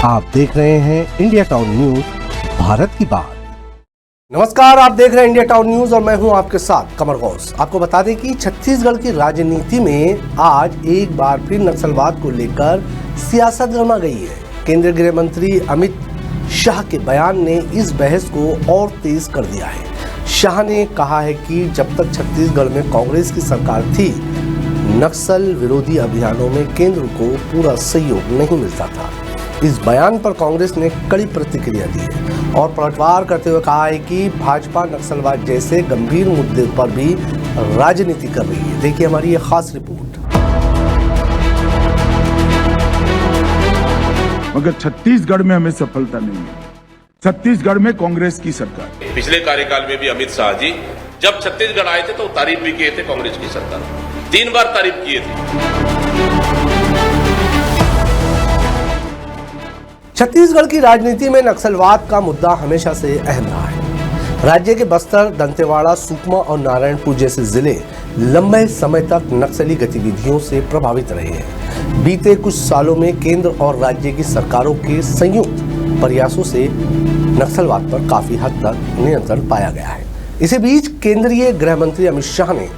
आप देख रहे हैं इंडिया टाउन न्यूज, भारत की बात। नमस्कार, आप देख रहे हैं इंडिया टाउन न्यूज और मैं हूं आपके साथ कमर गौस। आपको बता दें कि छत्तीसगढ़ की राजनीति में आज एक बार फिर नक्सलवाद को लेकर सियासत गर्मा गई है। केंद्रीय गृह मंत्री अमित शाह के बयान ने इस बहस को और तेज कर दिया है। शाह ने कहा है कि जब तक छत्तीसगढ़ में कांग्रेस की सरकार थी, नक्सल विरोधी अभियानों में केंद्र को पूरा सहयोग नहीं मिलता था। इस बयान पर कांग्रेस ने कड़ी प्रतिक्रिया दी है और पलटवार करते हुए कहा है कि भाजपा नक्सलवाद जैसे गंभीर मुद्दे पर भी राजनीति कर रही है। देखिए हमारी ये खास रिपोर्ट। मगर छत्तीसगढ़ में हमें सफलता नहीं मिली। छत्तीसगढ़ में कांग्रेस की सरकार। पिछले कार्यकाल में भी अमित शाह जी जब छत्तीसगढ़ आए थे तो तारीफ भी किए थे कांग्रेस की सरकार, 3 बार तारीफ किए थे। छत्तीसगढ़ की राजनीति में नक्सलवाद का मुद्दा हमेशा से अहम रहा है। राज्य के बस्तर, दंतेवाड़ा, सुकमा और नारायणपुर जैसे जिले लंबे समय तक नक्सली गतिविधियों से प्रभावित रहे हैं। बीते कुछ सालों में केंद्र और राज्य की सरकारों के संयुक्त प्रयासों से नक्सलवाद पर काफी हद तक नियंत्रण पाया गया है। इसी बीच केंद्रीय गृह मंत्री अमित शाह ने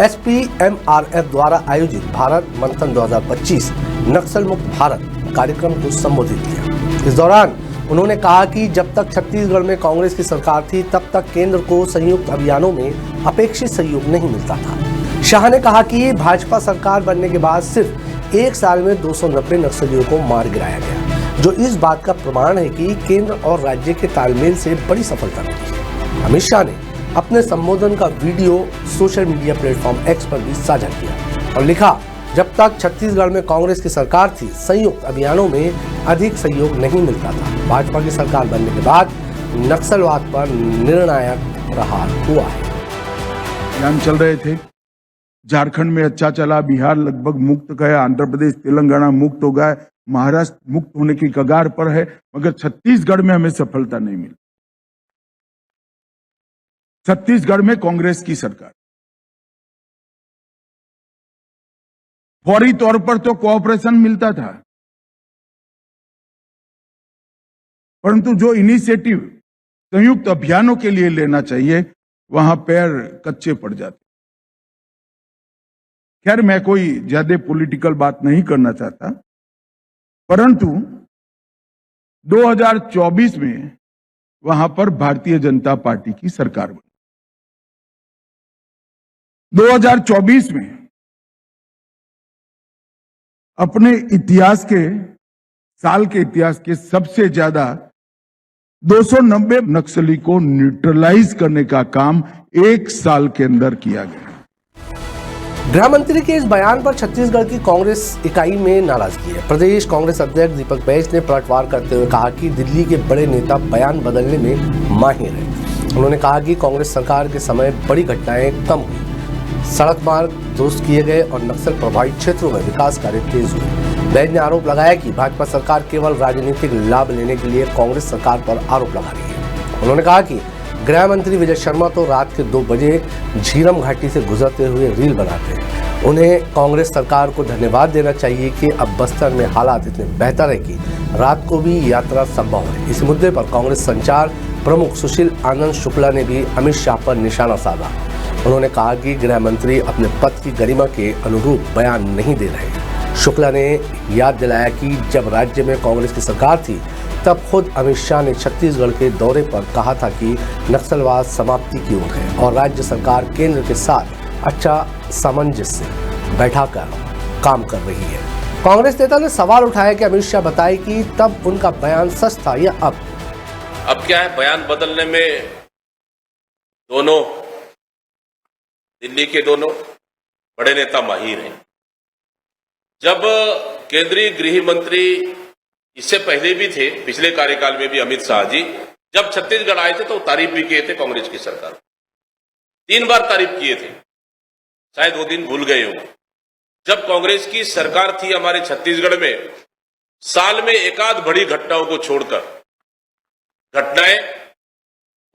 SPMRF द्वारा आयोजित भारत मंथन 2025 नक्सल मुक्त भारत कार्यक्रम को संबोधित किया। इस दौरान उन्होंने कहा कि जब तक छत्तीसगढ़ में कांग्रेस की सरकार थी, तब तक केंद्र को संयुक्त अभियानों में अपेक्षित सहयोग नहीं मिलता था। शाह ने कहा कि भाजपा सरकार बनने के बाद सिर्फ 1 साल में 290 नक्सलियों को मार गिराया गया, जो इस बात का प्रमाण है कि केंद्र और राज्य के तालमेल से बड़ी सफलता मिली है। अमित शाह ने अपने संबोधन का video social media platform X पर भी साझा किया और लिखा, जब तक छत्तीसगढ़ में कांग्रेस की सरकार थी, संयुक्त अभियानों में अधिक सहयोग नहीं मिलता था। भाजपा की सरकार बनने के बाद नक्सलवाद पर निर्णायक प्रहार हुआ है। अभियान चल रहे थे, झारखंड में अच्छा चला, बिहार लगभग मुक्त गया, आंध्र प्रदेश तेलंगाना मुक्त हो गया, महाराष्ट्र मुक्त होने की कगार पर है, मगर छत्तीसगढ़ में हमें सफलता नहीं मिली। छत्तीसगढ़ में कांग्रेस की सरकार फौरी तौर पर तो कोऑपरेशन मिलता था, परंतु जो इनिशिएटिव संयुक्त अभियानों के लिए लेना चाहिए, वहां पैर कच्चे पड़ जाते। खैर, मैं कोई ज्यादा पॉलिटिकल बात नहीं करना चाहता, परंतु 2024 में वहां पर भारतीय जनता पार्टी की सरकार बनी। 2024 में अपने इतिहास के साल के इतिहास के सबसे ज्यादा 290 नक्सली को न्यूट्रलाइज करने का काम 1 साल के अंदर किया गया। गृह मंत्री के इस बयान पर छत्तीसगढ़ की कांग्रेस इकाई में नाराजगी है। प्रदेश कांग्रेस अध्यक्ष दीपक बैज ने पलटवार करते हुए कहा कि दिल्ली के बड़े नेता बयान बदलने में माहिर हैं। उन्होंने कहा कि कांग्रेस सरकार के समय बड़ी घटनाएं कम हुई, सड़क मार्ग दुरुस्त किए गए और नक्सल प्रभावित क्षेत्रों में विकास कार्य तेज हुए। बैज ने आरोप लगाया कि भाजपा सरकार केवल राजनीतिक लाभ लेने के लिए कांग्रेस सरकार पर आरोप लगा रही है। उन्होंने कहा कि गृह मंत्री विजय शर्मा तो रात के 2 बजे झीरम घाटी से गुजरते हुए रील बनाते हैं। उन्हें कांग्रेस सरकार को धन्यवाद देना चाहिए कि अब बस्तर में हालात इतने बेहतर है कि रात को भी यात्रा संभव है। इस मुद्दे पर कांग्रेस संचार प्रमुख सुशील आनंद शुक्ला ने भी अमित शाह पर निशाना साधा। उन्होंने कहा कि गृह मंत्री अपने पद की गरिमा के अनुरूप बयान नहीं दे रहे। शुक्ला ने याद दिलाया कि जब राज्य में कांग्रेस की सरकार थी, तब खुद अमित शाह ने छत्तीसगढ़ के दौरे पर कहा था कि नक्सलवाद समाप्ति की ओर है और राज्य सरकार केंद्र के साथ अच्छा सामंजस्य बैठाकर काम कर रही है। कांग्रेस नेता ने सवाल उठाया कि अमित शाह बताए कि तब उनका बयान सच था या अब क्या है, बयान बदलने में दोनों दिल्ली के दोनों बड़े नेता माहिर हैं। जब केंद्रीय गृह मंत्री, इससे पहले भी थे, पिछले कार्यकाल में भी अमित शाह जी जब छत्तीसगढ़ आए थे तो तारीफ भी किए थे कांग्रेस की सरकार, 3 बार तारीफ किए थे। शायद वो दिन भूल गए होंगे। जब कांग्रेस की सरकार थी हमारे छत्तीसगढ़ में, साल में एकाध बड़ी घटनाओं को छोड़कर घटनाएं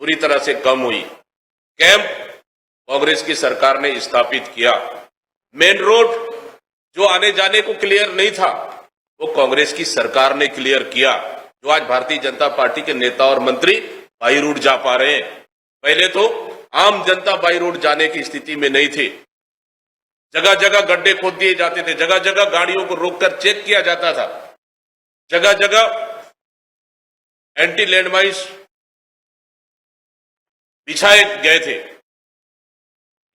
पूरी तरह से कम हुई। कैंप कांग्रेस की सरकार ने स्थापित किया। मेन रोड जो आने जाने को क्लियर नहीं था, वो कांग्रेस की सरकार ने क्लियर किया, जो आज भारतीय जनता पार्टी के नेता और मंत्री बाई रूट जा पा रहे हैं। पहले तो आम जनता बाई रूट जाने की स्थिति में नहीं थी। जगह जगह गड्ढे खोद दिए जाते थे, जगह जगह गाड़ियों को रोककर चेक किया जाता था, जगह जगह एंटी लैंडमाइंस बिछाए गए थे।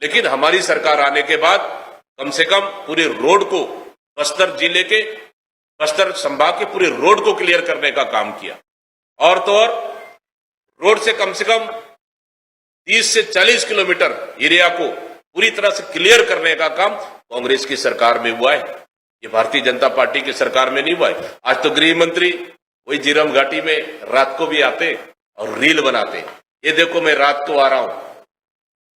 लेकिन हमारी सरकार आने के बाद कम से कम पूरे रोड को, बस्तर जिले के, बस्तर संभाग के पूरे रोड को क्लियर करने का काम किया। और तो और रोड से कम 30 से 40 किलोमीटर एरिया को पूरी तरह से क्लियर करने का काम कांग्रेस की सरकार में हुआ है। ये भारतीय जनता पार्टी की सरकार में नहीं हुआ है। आज तो गृह मंत्री वही जीरम घाटी में रात को भी आते और रील बनाते, ये देखो मैं रात को आ रहा हूं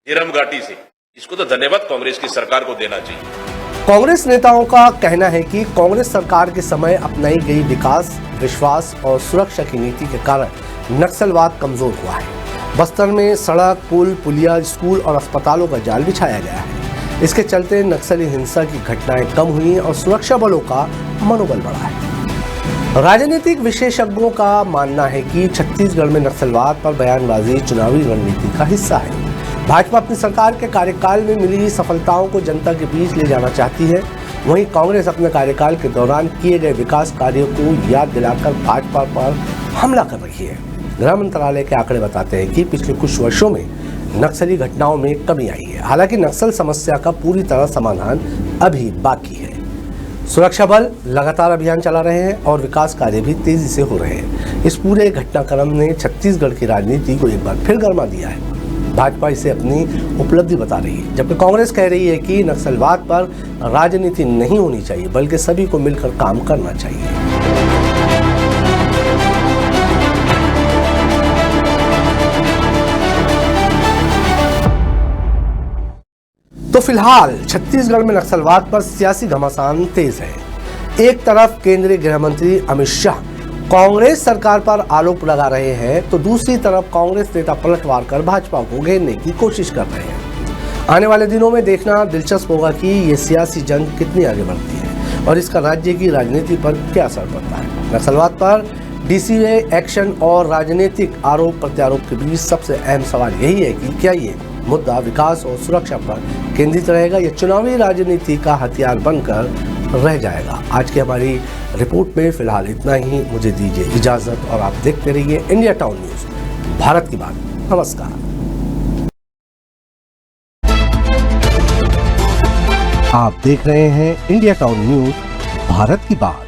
जीरम घाटी से। इसको तो धन्यवाद कांग्रेस की सरकार को देना चाहिए। कांग्रेस नेताओं का कहना है कि कांग्रेस सरकार के समय अपनाई गई विकास, विश्वास और सुरक्षा की नीति के कारण नक्सलवाद कमजोर हुआ है। बस्तर में सड़क, पुल, पुलिया, स्कूल और अस्पतालों का जाल बिछाया गया है। इसके चलते नक्सली हिंसा की घटनाएं कम हुई और सुरक्षा बलों का मनोबल बढ़ा है। राजनीतिक विशेषज्ञों का मानना है कि छत्तीसगढ़ में नक्सलवाद पर बयानबाजी चुनावी रणनीति का हिस्सा है। भाजपा अपनी सरकार के कार्यकाल में मिली सफलताओं को जनता के बीच ले जाना चाहती है। वहीं कांग्रेस अपने कार्यकाल के दौरान किए गए विकास कार्यों को याद दिलाकर भाजपा पर हमला कर रही है। गृह मंत्रालय के आंकड़े बताते हैं कि पिछले कुछ वर्षों में नक्सली घटनाओं में कमी आई है। हालांकि नक्सल समस्या का पूरी तरह समाधान अभी बाकी है। सुरक्षा बल लगातार अभियान चला रहे हैं और विकास कार्य भी तेजी से हो रहे हैं। इस पूरे घटनाक्रम ने छत्तीसगढ़ की राजनीति को एक बार फिर गरमा दिया है। भाजपा इसे अपनी उपलब्धि बता रही है, जबकि कांग्रेस कह रही है कि नक्सलवाद पर राजनीति नहीं होनी चाहिए, बल्कि सभी को मिलकर काम करना चाहिए। तो फिलहाल छत्तीसगढ़ में नक्सलवाद पर सियासी घमासान तेज है। एक तरफ केंद्रीय गृह मंत्री अमित शाह कांग्रेस सरकार पर आरोप लगा रहे हैं, तो दूसरी तरफ कांग्रेस नेता पलटवार कर भाजपा को घेरने की कोशिश कर रहे हैं। आने वाले दिनों में देखना दिलचस्प होगा कि ये सियासी जंग कितनी आगे बढ़ती है और इसका राज्य की राजनीति पर क्या असर पड़ता है। नक्सलवाद पर डीसीए एक्शन और राजनीतिक आरोप प्रत्यारोप के बीच सबसे अहम सवाल यही है कि क्या ये मुद्दा विकास और सुरक्षा पर केंद्रित रहेगा या चुनावी राजनीति का हथियार बनकर रह जाएगा। आज की हमारी रिपोर्ट में फिलहाल इतना ही। मुझे दीजिए इजाजत और आप देखते रहिए इंडिया टाउन न्यूज, भारत की बात। नमस्कार। आप देख रहे हैं इंडिया टाउन न्यूज, भारत की बात।